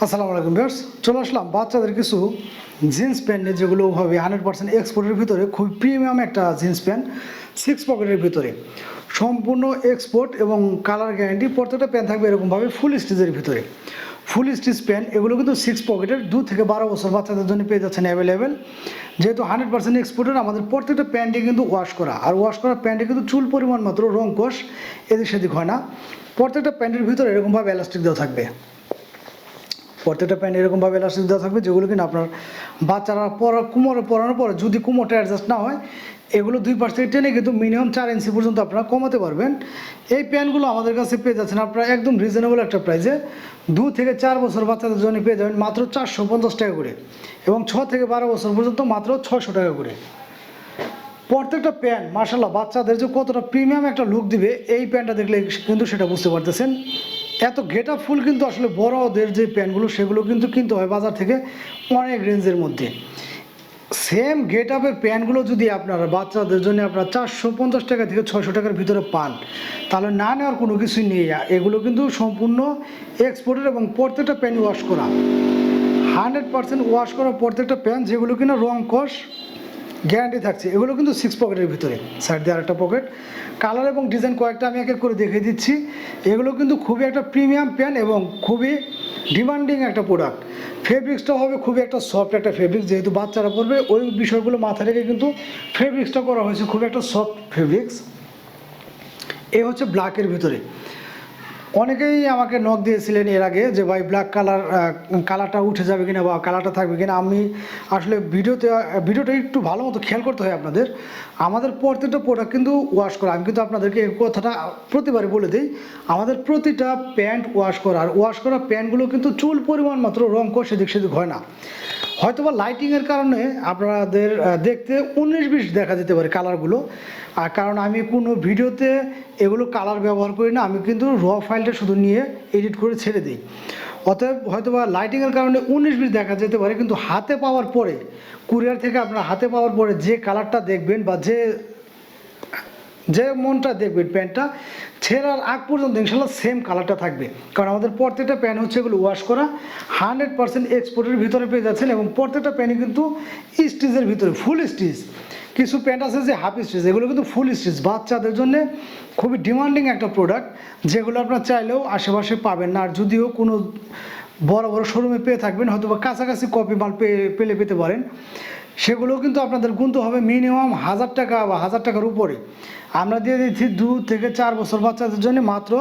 আসসালামু আলাইকুম ভিউয়ার্স, চলে আসলাম বাচ্চাদের কিছু জিন্স প্যান্ট নিয়ে, যেগুলো হবে 100% এক্সপোর্টের ভিতরে খুব প্রিমিয়াম একটা জিন্স প্যান্ট, 6 পকেটের ভিতরে সম্পূর্ণ এক্সপোর্ট এবং কালার গ্যারান্টি। প্রত্যেকটা প্যান্ট থাকবে এরকমভাবে ফুল স্টিচের ভিতরে, ফুল স্টিচ প্যান্ট। এগুলো কিন্তু 6 পকেটের, 2 থেকে 12 বছর বাচ্চাদের জন্য পেয়ে যাচ্ছেন অ্যাভেলেবেল। যেহেতু 100% এক্সপোর্টের, আমাদের প্রত্যেকটা প্যান্টে কিন্তু ওয়াশ করা, আর ওয়াশ করা প্যান্টে কিন্তু চুল পরিমাণ মাত্র, রং কোষ এদিক সেদিক হয় না। প্রত্যেকটা প্যান্টের ভিতরে এরকমভাবে এলাস্টিক দেওয়া থাকবে, প্রত্যেকটা প্যান্ট এরকমভাবে এলাস্টিক দেওয়া থাকবে, যেগুলো কিনা আপনার বাচ্চারা কোমরে পরানোর পরে যদি কোমরটা অ্যাডজাস্ট না হয়, এগুলো 2 পাশ থেকে টেনে কিন্তু মিনিমাম 4 ইঞ্চি পর্যন্ত আপনারা কমাতে পারবেন। এই প্যান্টগুলো আমাদের কাছে পেয়ে যাচ্ছেন আপনারা একদম রিজনেবল একটা প্রাইসে। 2 থেকে 4 বছর বাচ্চাদের জন্য পেয়ে যাবেন মাত্র 450 টাকা করে, এবং 6 থেকে 12 বছর পর্যন্ত মাত্র 600 টাকা করে। প্রত্যেকটা প্যান্ট মাশাআল্লাহ বাচ্চাদের যে কতটা প্রিমিয়াম একটা লুক দিবে, এই প্যান্টটা দেখলে কিন্তু সেটা বুঝতে পারতেছেন। এত গেট আপ ফুল কিন্তু আসলে বড়দের যে প্যান্টগুলো, সেগুলো কিন্তু কিনতে হয় বাজার থেকে অনেক রেঞ্জের মধ্যে। সেম গেট আপের প্যান্টগুলো যদি আপনারা বাচ্চাদের জন্য আপনারা 450 টাকা থেকে 600 টাকার ভিতরে পান, তাহলে না নেওয়ার কোনো কিছুই নেই। এগুলো কিন্তু সম্পূর্ণ এক্সপোর্টের এবং প্রত্যেকটা প্যান্ট ওয়াশ করা, 100% ওয়াশ করা প্রত্যেকটা প্যান্ট, যেগুলো কিনা রং কষ গ্যারান্টি থাকছে। এগুলো কিন্তু 6 পকেটের ভিতরে, সাইড দিয়ে আরেকটা পকেট। কালার এবং ডিজাইন কয়েকটা আমি এক এক করে দেখিয়ে দিচ্ছি। এগুলো কিন্তু খুবই একটা প্রিমিয়াম প্যান্ট এবং খুবই ডিমান্ডিং একটা প্রোডাক্ট। ফেব্রিক্সটা হবে খুবই একটা সফট একটা ফেব্রিক্স, যেহেতু বাচ্চারা পরবে ওই বিষয়গুলো মাথায় রেখে কিন্তু ফেব্রিক্সটা করা হয়েছে খুব একটা সফট ফেব্রিক্স। এই হচ্ছে ব্ল্যাকের ভিতরে। অনেকেই আমাকে নক দিয়েছিলেন এর আগে যে ভাই ব্ল্যাক কালারটা উঠে যাবে কিনা বা কালারটা থাকবে কিনা। আমি আসলে ভিডিওটা একটু ভালো মতো খেয়াল করতে হয় আপনাদের। আমাদের প্রত্যেকটা প্রোডাক্ট কিন্তু ওয়াশ করা, আমি কিন্তু আপনাদেরকে এই কথাটা প্রতিবারই বলে দিই, আমাদের প্রতিটা প্যান্ট ওয়াশ করা। আর ওয়াশ করা প্যান্টগুলো কিন্তু চুল পরিমাণ মাত্র, রং কোষ সেদিক সেদিক হয় না। হয়তোবা লাইটিংয়ের কারণে আপনাদের দেখতে 19-20 দেখা যেতে পারে কালারগুলো, আর কারণ আমি কোনো ভিডিওতে এগুলো কালার ব্যবহার করি না, আমি কিন্তু র ফাইলটা শুধু নিয়ে এডিট করে ছেড়ে দিই। অতএব হয়তোবা লাইটিংয়ের কারণে 19-20 দেখা যেতে পারে, কিন্তু হাতে পাওয়ার পরে, কুরিয়ার থেকে আপনারা হাতে পাওয়ার পরে যে কালারটা দেখবেন বা যে মনটা দেখবেন, প্যান্টটা ছেঁড়ার আগ পর্যন্ত ইনশাল্লাহ সেম কালারটা থাকবে। কারণ আমাদের প্রত্যেকটা প্যান্ট হচ্ছে এগুলো ওয়াশ করা, 100% এক্সপোর্টের ভিতরে পেয়ে যাচ্ছেন, এবং প্রত্যেকটা প্যান্টই কিন্তু স্টিচের ভিতরে ফুল স্টিচ। কিছু প্যান্ট আছে যে হাফ স্টিচ, এগুলো কিন্তু ফুল স্টিচ। বাচ্চাদের জন্য খুবই ডিমান্ডিং একটা প্রোডাক্ট, যেগুলো আপনার চাইলেও আশেপাশে পাবেন না। আর যদিও কোনো বড় বড় শোরুমে পেয়ে থাকবেন, হয়তো বা কাছাকাছি কপি মাল পেতে পারেন, সেগুলো কিন্তু আপনাদের গুনতে হবে মিনিমাম 1000 টাকা বা 1000 টাকার উপরে। আমরা দিয়ে দিচ্ছি 2 থেকে 4 বছর বাচ্চাদের জন্য মাত্র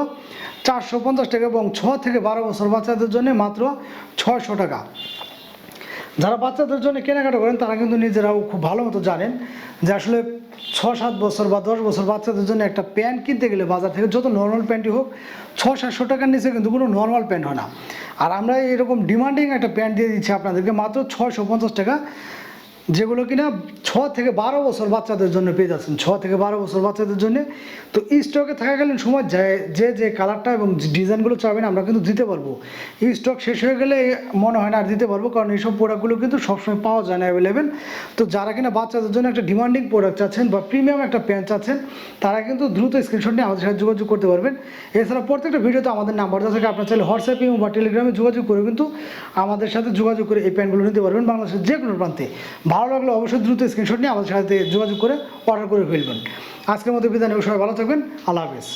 450 টাকা, এবং 6 থেকে 12 বছর বাচ্চাদের জন্য মাত্র 600 টাকা। যারা বাচ্চাদের জন্য কেনাকাটা করেন তারা কিন্তু নিজেরাও খুব ভালো মতো জানেন যে আসলে 6-7 বছর বা 10 বছর বাচ্চাদের জন্য একটা প্যান্ট কিনতে গেলে বাজার থেকে যত নর্মাল প্যান্টই হোক, 600-700 টাকার নিচে কিন্তু কোনো নর্মাল প্যান্ট হয় না। আর আমরা এরকম ডিমান্ডিং একটা প্যান্ট দিয়ে দিচ্ছি আপনাদেরকে মাত্র 650 টাকা, যেগুলো কিনা 6 থেকে 12 বছর বাচ্চাদের জন্য পেয়ে যাচ্ছেন, 6 থেকে 12 বছর বাচ্চাদের জন্য। তো স্টকে থাকাকালীন সময় যে কালারটা এবং ডিজাইনগুলো চাবেন আমরা কিন্তু দিতে পারবো। এই স্টক শেষ হয়ে গেলে মনে হয় না আর দিতে পারবো, কারণ এইসব প্রোডাক্টগুলো কিন্তু সবসময় পাওয়া যায় না অ্যাভেলেবেল। তো যারা কিনা বাচ্চাদের জন্য একটা ডিমান্ডিং প্রোডাক্ট চাচ্ছেন বা প্রিমিয়াম একটা প্যান্ট চাচ্ছেন, তারা কিন্তু দ্রুত স্ক্রিনশট নিয়ে আমাদের সাথে যোগাযোগ করতে পারবেন। এছাড়া প্রত্যেকটা ভিডিওতে আমাদের নাম্বার দেওয়া থাকে, আপনার চাইলে হোয়াটসঅ্যাপ বা টেলিগ্রামে যোগাযোগ করে কিন্তু আমাদের সাথে যোগাযোগ করে এই প্যান্টগুলো নিতে পারবেন বাংলাদেশের যে কোনো প্রান্তে। ভালো লাগলে অবশ্যই দ্রুত স্ক্রিনশট নিয়ে আমাদের সাথে যোগাযোগ করে অর্ডার করে ফেলবেন। আজকের মতো বিদায় নেব, সবাই ভালো থাকবেন, আল্লাহ হাফেজ।